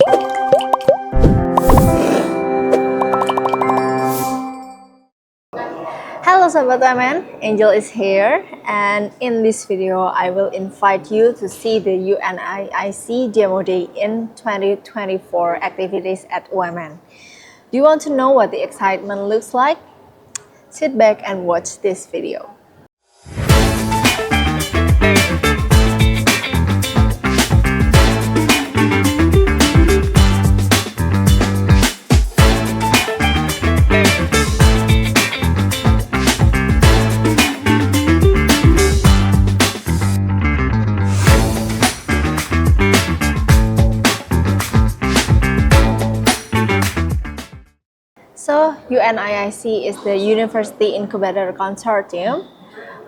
Hello Sobat UMN, Angel is here, and in this video I will invite you to see the UNIIC Demo Day in 2024 activities at UMN. Do you want to know what the excitement looks like? Sit back and watch this video. So, UNIIC is the University Incubator Consortium,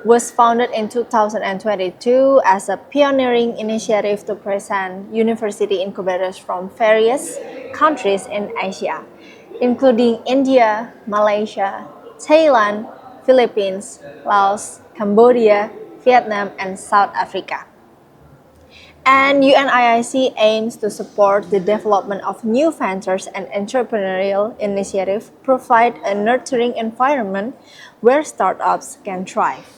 was founded in 2022 as a pioneering initiative to present university incubators from various countries in Asia, including India, Malaysia, Thailand, Philippines, Laos, Cambodia, Vietnam, and South Africa. And UNIIC aims to support the development of new ventures and entrepreneurial initiatives, provide a nurturing environment where startups can thrive.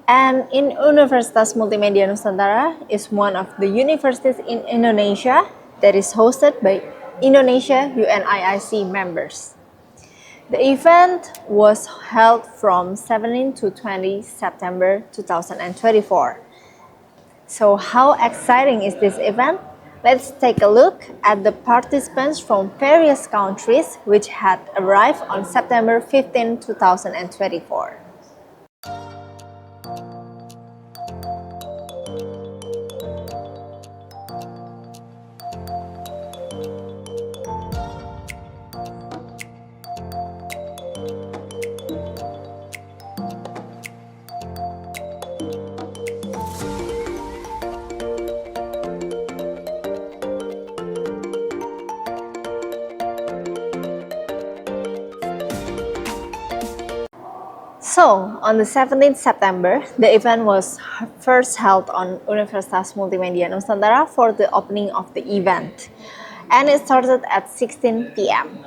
And in Universitas Multimedia Nusantara is one of the universities in Indonesia that is hosted by Indonesia UNIIC members. The event was held from 17 to 20 September 2024. So how exciting is this event? Let's take a look at the participants from various countries which had arrived on September 15, 2024. So, on the 17th September, the event was first held on Universitas Multimedia Nusantara for the opening of the event, and it started at 16 p.m.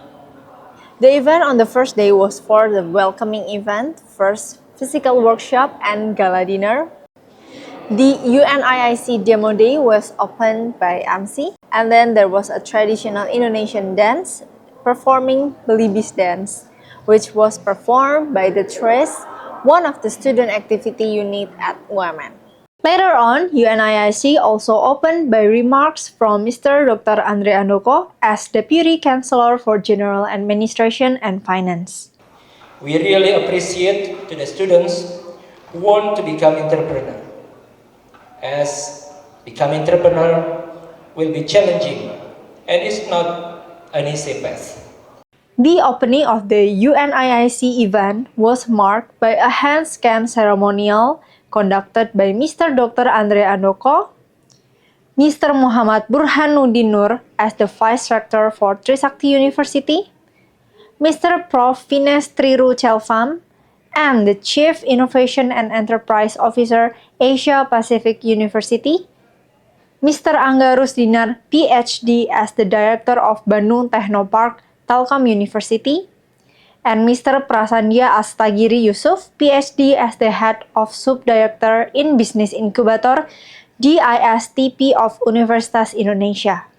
The event on the first day was for the welcoming event, first physical workshop and gala dinner. The UNIIC Demo Day was opened by MC, and then there was a traditional Indonesian dance performing Belibis dance, which was performed by the TRES, one of the student activity unit at UMN. Later on, UNIIC also opened by remarks from Mr. Dr. Andreas Wisnu as Deputy Chancellor for General Administration and Finance. We really appreciate to the students who want to become entrepreneur, as becoming entrepreneur will be challenging and is not an easy path. The opening of the UNIIC event was marked by a hand scan ceremonial conducted by Mr. Dr. Andreas Wisnu, Mr. Muhammad Burhanuddin Nur as the Vice Rector for Trisakti University, Mr. Prof. Vines Triru Chelvam, and the Chief Innovation and Enterprise Officer Asia Pacific University, Mr. Angga Rusdinar, PhD as the Director of Bandung Technopark Telkom University, and Mr. Prasandya Astagiri Yusuf, PhD as the Head of Sub-Director in Business Incubator, DISTP of Universitas Indonesia.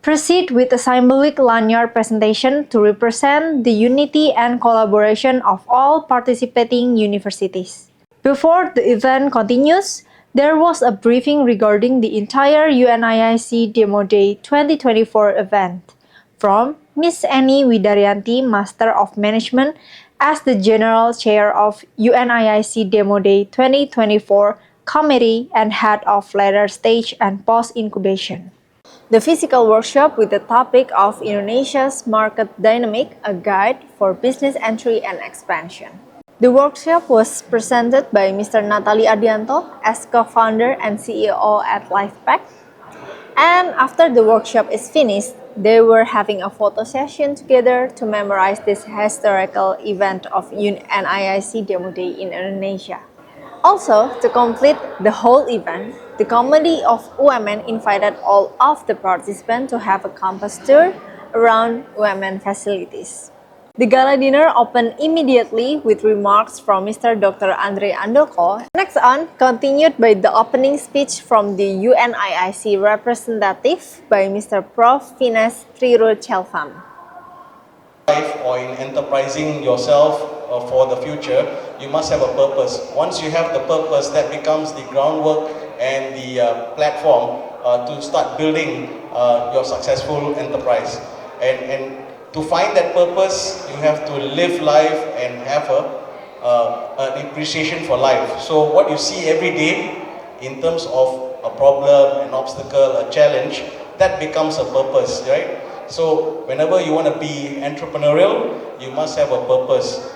Proceed with a symbolic lanyard presentation to represent the unity and collaboration of all participating universities. Before the event continues, there was a briefing regarding the entire UNIIC Demo Day 2024 event from Ms. Eni Widaryanti, Master of Management, as the General Chair of UNIIC Demo Day 2024 Committee and Head of Later Stage and Post-Incubation. The physical workshop with the topic of Indonesia's Market Dynamic, a Guide for Business Entry and Expansion. The workshop was presented by Mr. Natali Adianto as co-founder and CEO at LifePack. And after the workshop is finished, they were having a photo session together to memorize this historical event of UNIIC Demo Day in Indonesia. Also, to complete the whole event, the Committee of UMN invited all of the participants to have a campus tour around UMN facilities. The gala dinner opened immediately with remarks from Mr. Dr. Andre Andoko. Next on, continued by the opening speech from the UNIIC representative by Mr. Prof. Fines Triru Chelfam. Or in enterprising yourself for the future, you must have a purpose. Once you have the purpose, that becomes the groundwork and the platform to start building your successful enterprise. And to find that purpose, you have to live life and have an appreciation for life. So what you see every day in terms of a problem, an obstacle, a challenge, that becomes a purpose, right? So whenever you want to be entrepreneurial, you must have a purpose.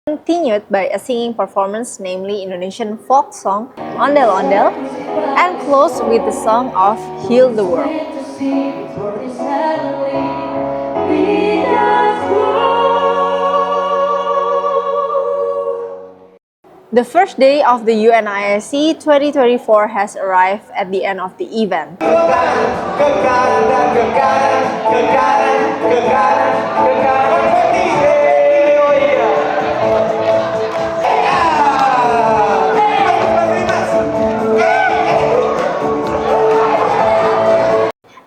Continued by a singing performance, namely Indonesian folk song Ondel Ondel, and closed with the song of Heal the World. The first day of the UNIIC 2024 has arrived at the end of the event.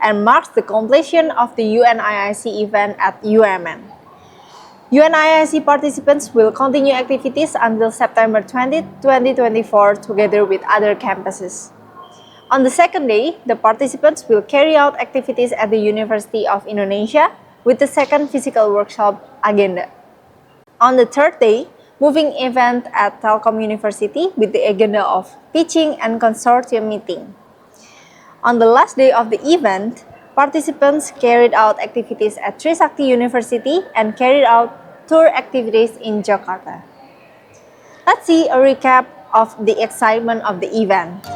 And marks the completion of the UNIIC event at UMN. UNIIC participants will continue activities until September 20, 2024 together with other campuses. On the second day, the participants will carry out activities at the University of Indonesia with the second physical workshop agenda. On the third day, moving event at Telkom University with the agenda of pitching and consortium meeting. On the last day of the event, participants carried out activities at Trisakti University and carried out tour activities in Jakarta. Let's see a recap of the excitement of the event.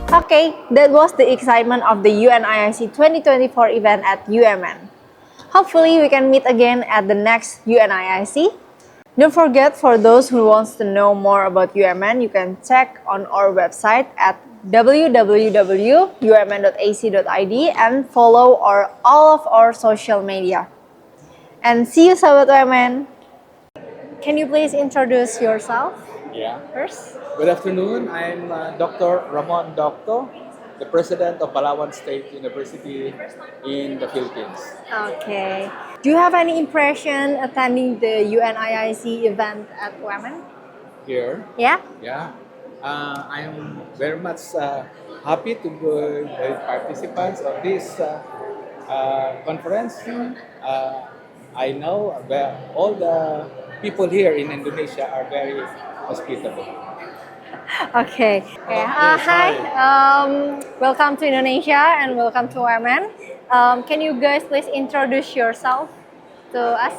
Okay, that was the excitement of the UNIIC 2024 event at UMN. Hopefully, we can meet again at the next UNIIC. Don't forget, for those who wants to know more about UMN, you can check on our website at www.umn.ac.id and follow all of our social media. And see you, Sahabat UMN. Can you please introduce yourself first? Good afternoon. I'm Dr. Ramon Docto, the president of Palawan State University in the Philippines. Okay. Do you have any impression attending the UNIIC event at UMN? Here, Yeah? I'm very much happy to be the participants of this conference. I know that all the people here in Indonesia are very hospitable. Okay. Hi. Welcome to Indonesia and welcome to UMN. Can you guys please introduce yourself to us?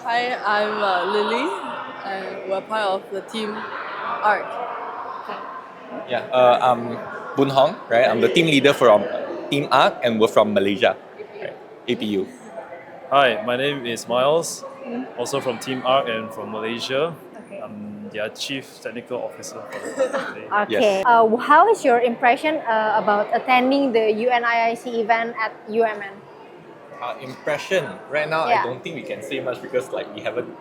Hi, I'm Lily, and we're part of the team ARC. I'm Boon Hong, right? I'm the team leader from Team ARC and we're from Malaysia, right? APU. Hi, my name is Miles, also from Team ARC and from Malaysia. Okay. I'm their Chief Technical Officer for the day. Okay. How is your impression about attending the UNIIC event at UMN? Impression, right now Yeah. I don't think we can say much because we haven't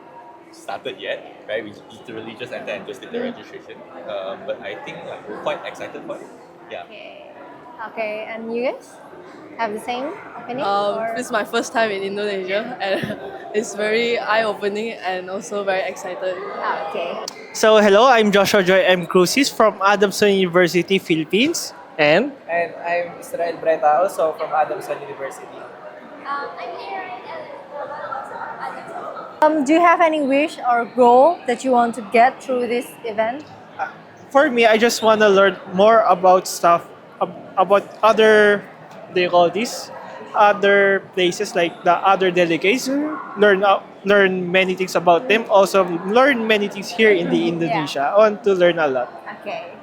started yet, right? We literally just entered and just did the registration. But I think we're quite excited for it. Yeah. Okay, and you guys? have the same opinion? or- This is my first time in Indonesia, and it's very eye-opening and also very excited. Okay. So hello, I'm Joshua Joy M. Crucis from Adamson University, Philippines. And I'm Israel Breta, also from Adamson University. Do you have any wish or goal that you want to get through this event? for me, I just want to learn more about stuff, about other, they call this, other places like the other delegates. Learn many things about them. Also learn many things here in the Indonesia. I want to learn a lot. Okay.